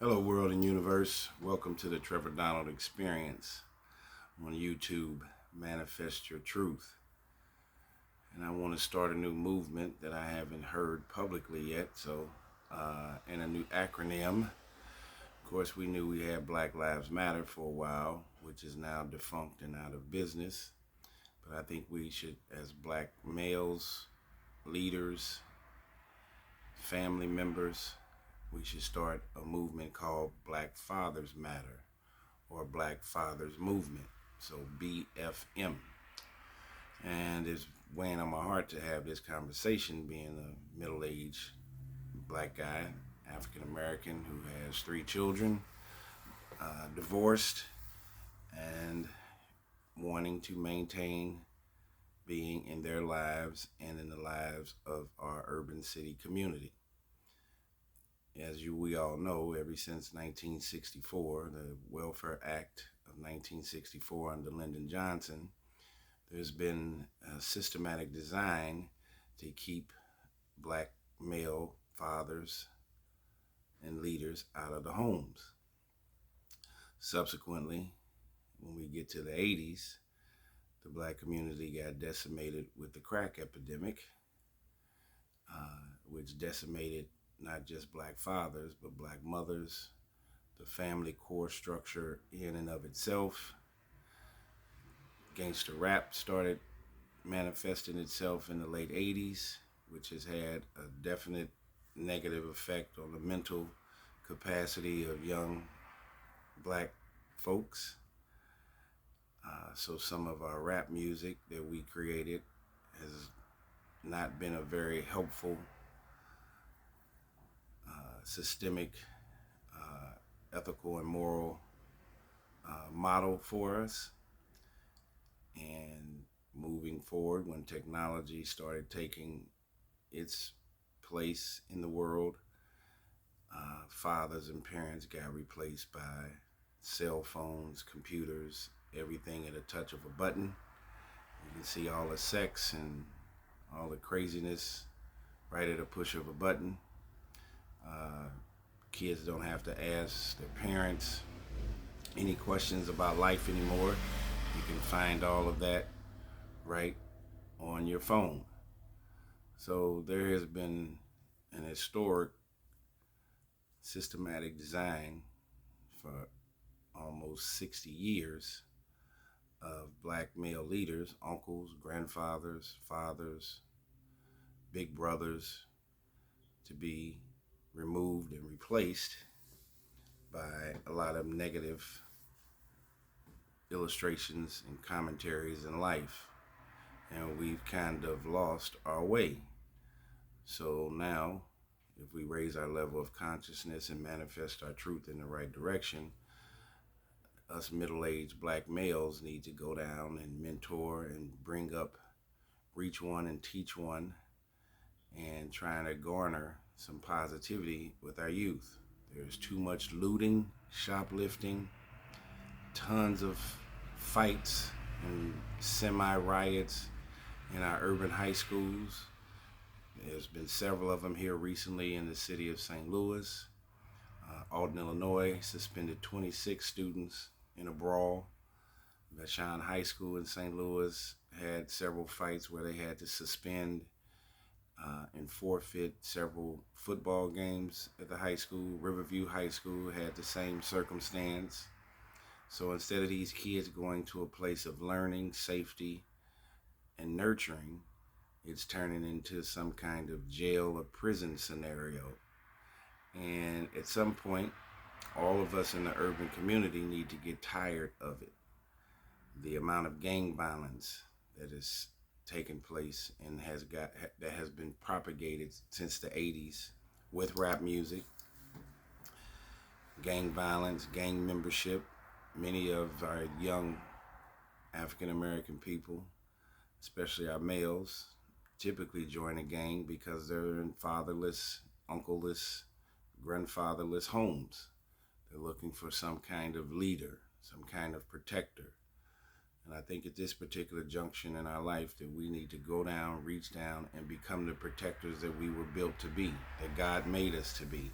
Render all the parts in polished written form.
Hello, world and universe. Welcome to the Trevor Donald Experience on YouTube. Manifest Your Truth. And I want to start a new movement that I haven't heard publicly yet. And a new acronym. Of course, we knew we had Black Lives Matter for a while, which is now defunct and out of business. But I think we should, as black males, leaders, family members, we should start a movement called Black Fathers Matter or Black Fathers Movement. So BFM. And it's weighing on my heart to have this conversation, being a middle-aged black guy, African American, who has 3 children, divorced, and wanting to maintain being in their lives and in the lives of our urban city community. As we all know, ever since 1964, the Welfare Act of 1964 under Lyndon Johnson, there's been a systematic design to keep black male fathers and leaders out of the homes. Subsequently, when we get to the 80s, the black community got decimated with the crack epidemic, which decimated not just black fathers, but black mothers, the family core structure in and of itself. Gangster rap started manifesting itself in the late 80s, which has had a definite negative effect on the mental capacity of young black folks. So some of our rap music that we created has not been a very helpful, systemic, ethical and moral model for us. And moving forward, when technology started taking its place in the world, fathers and parents got replaced by cell phones, computers, everything at a touch of a button. You can see all the sex and all the craziness right at a push of a button. Kids don't have to ask their parents any questions about life anymore. You can find all of that right on your phone. So there has been an historic, systematic design for almost 60 years of black male leaders, uncles, grandfathers, fathers, big brothers, to be removed and replaced by a lot of negative illustrations and commentaries in life. And we've kind of lost our way. So now, if we raise our level of consciousness and manifest our truth in the right direction, us middle-aged black males need to go down and mentor and bring up, reach one and teach one, and trying to garner some positivity with our youth. There's too much looting, shoplifting, tons of fights and semi-riots in our urban high schools. There's been several of them here recently in the city of St. Louis. Alton, Illinois suspended 26 students in a brawl. Vashon High School in St. Louis had several fights where they had to suspend and forfeit several football games at the high school. Riverview High School had the same circumstance. So instead of these kids going to a place of learning, safety, and nurturing, it's turning into some kind of jail or prison scenario. And at some point, all of us in the urban community need to get tired of it. The amount of gang violence that is taken place and that has been propagated since the 80s with rap music, gang violence, gang membership. Many of our young African American people, especially our males, typically join a gang because they're in fatherless, uncle-less, grandfatherless homes. They're looking for some kind of leader, some kind of protector. And I think at this particular junction in our life that we need to go down, reach down, and become the protectors that we were built to be, that God made us to be.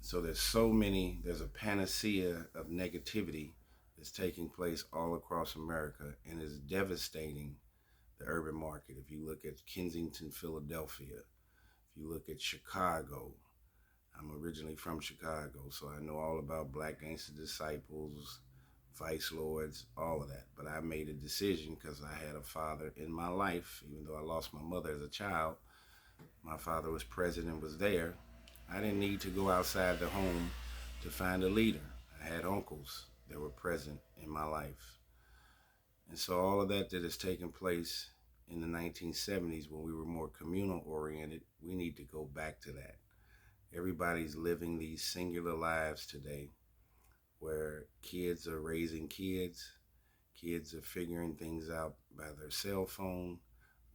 So there's a panacea of negativity that's taking place all across America and is devastating the urban market. If you look at Kensington, Philadelphia, if you look at Chicago, I'm originally from Chicago, so I know all about Black Gangster Disciples, Vice Lords, all of that. But I made a decision because I had a father in my life, even though I lost my mother as a child. My father was present and was there. I didn't need to go outside the home to find a leader. I had uncles that were present in my life. And so all of that has taken place in the 1970s when we were more communal oriented, we need to go back to that. Everybody's living these singular lives today where kids are raising kids, kids are figuring things out by their cell phone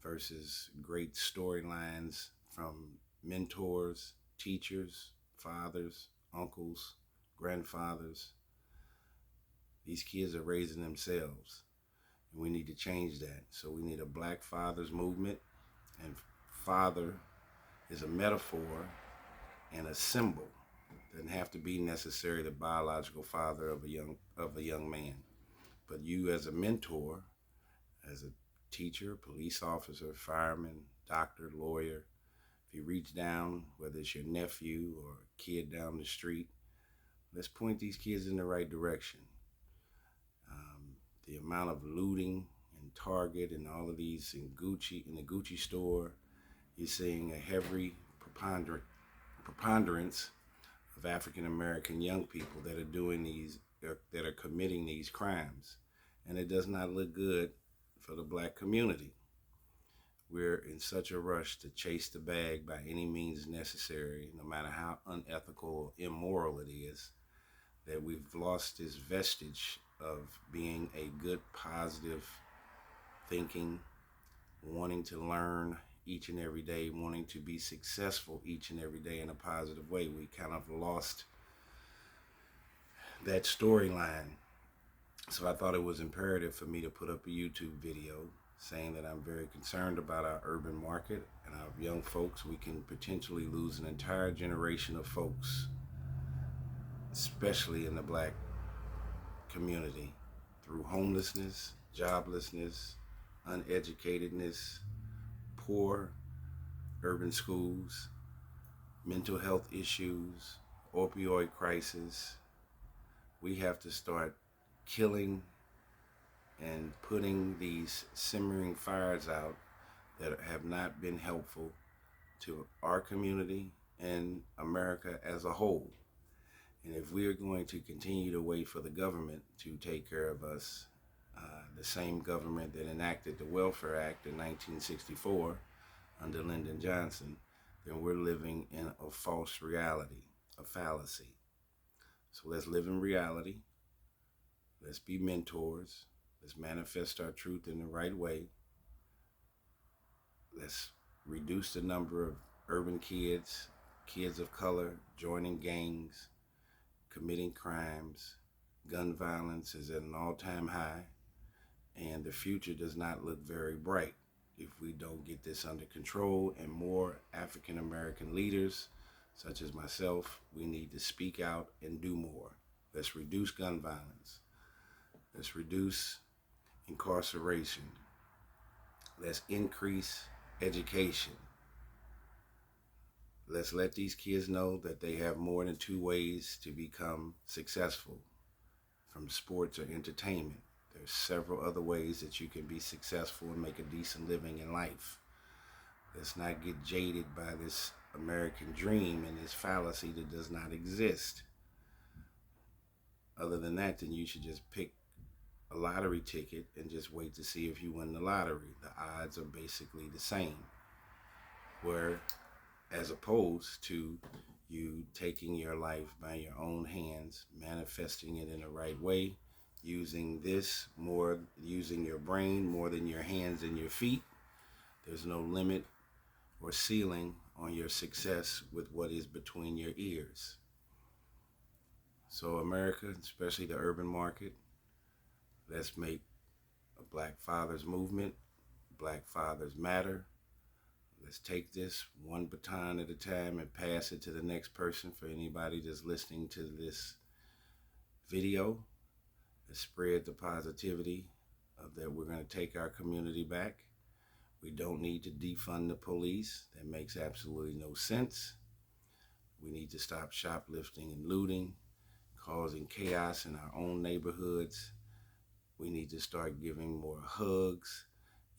versus great storylines from mentors, teachers, fathers, uncles, grandfathers. These kids are raising themselves, and we need to change that. So we need a Black Fathers movement, and father is a metaphor and a symbol. It doesn't have to be necessarily the biological father of a young man, but you as a mentor, as a teacher, police officer, fireman, doctor, lawyer, if you reach down, whether it's your nephew or a kid down the street, let's point these kids in the right direction. The amount of looting in Target and all of these in the Gucci store, you're seeing a heavy preponderance of African American young people that are doing that are committing these crimes. And it does not look good for the Black community. We're in such a rush to chase the bag by any means necessary, no matter how unethical or immoral it is, that we've lost this vestige of being a good, positive thinking, wanting to learn each and every day, wanting to be successful each and every day in a positive way. We kind of lost that storyline. So I thought it was imperative for me to put up a YouTube video saying that I'm very concerned about our urban market and our young folks. We can potentially lose an entire generation of folks, especially in the Black community, through homelessness, joblessness, uneducatedness, poor urban schools, mental health issues, opioid crisis. We have to start killing and putting these simmering fires out that have not been helpful to our community and America as a whole. And if we are going to continue to wait for the government to take care of us, the same government that enacted the Welfare Act in 1964 under Lyndon Johnson, then we're living in a false reality, a fallacy. So let's live in reality. Let's be mentors. Let's manifest our truth in the right way. Let's reduce the number of urban kids, kids of color, joining gangs, committing crimes. Gun violence is at an all-time high, and the future does not look very bright if we don't get this under control. And more African American leaders, such as myself, we need to speak out and do more. Let's reduce gun violence. Let's reduce incarceration. Let's increase education. Let's let these kids know that they have more than two ways to become successful, from sports or entertainment. There's several other ways that you can be successful and make a decent living in life. Let's not get jaded by this American dream and this fallacy that does not exist. Other than that, then you should just pick a lottery ticket and just wait to see if you win the lottery. The odds are basically the same. Where, as opposed to you taking your life by your own hands, manifesting it in the right way, using your brain more than your hands and your feet. There's no limit or ceiling on your success with what is between your ears. So America, especially the urban market, let's make a Black Fathers movement. Black Fathers matter. Let's take this one baton at a time and pass it to the next person. For anybody that's listening to this video, let's spread the positivity of that we're going to take our community back. We don't need to defund the police. That makes absolutely no sense. We need to stop shoplifting and looting, causing chaos in our own neighborhoods. We need to start giving more hugs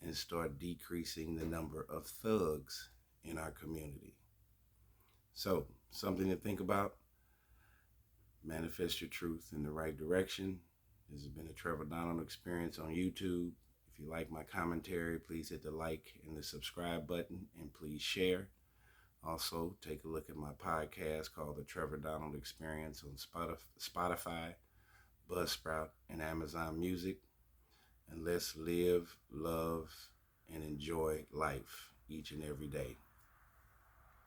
and start decreasing the number of thugs in our community. So, something to think about. Manifest your truth in the right direction. This has been a Trevor Donald Experience on YouTube. If you like my commentary, please hit the like and the subscribe button, and please share. Also, take a look at my podcast called The Trevor Donald Experience on Spotify, Buzzsprout, and Amazon Music. And let's live, love, and enjoy life each and every day.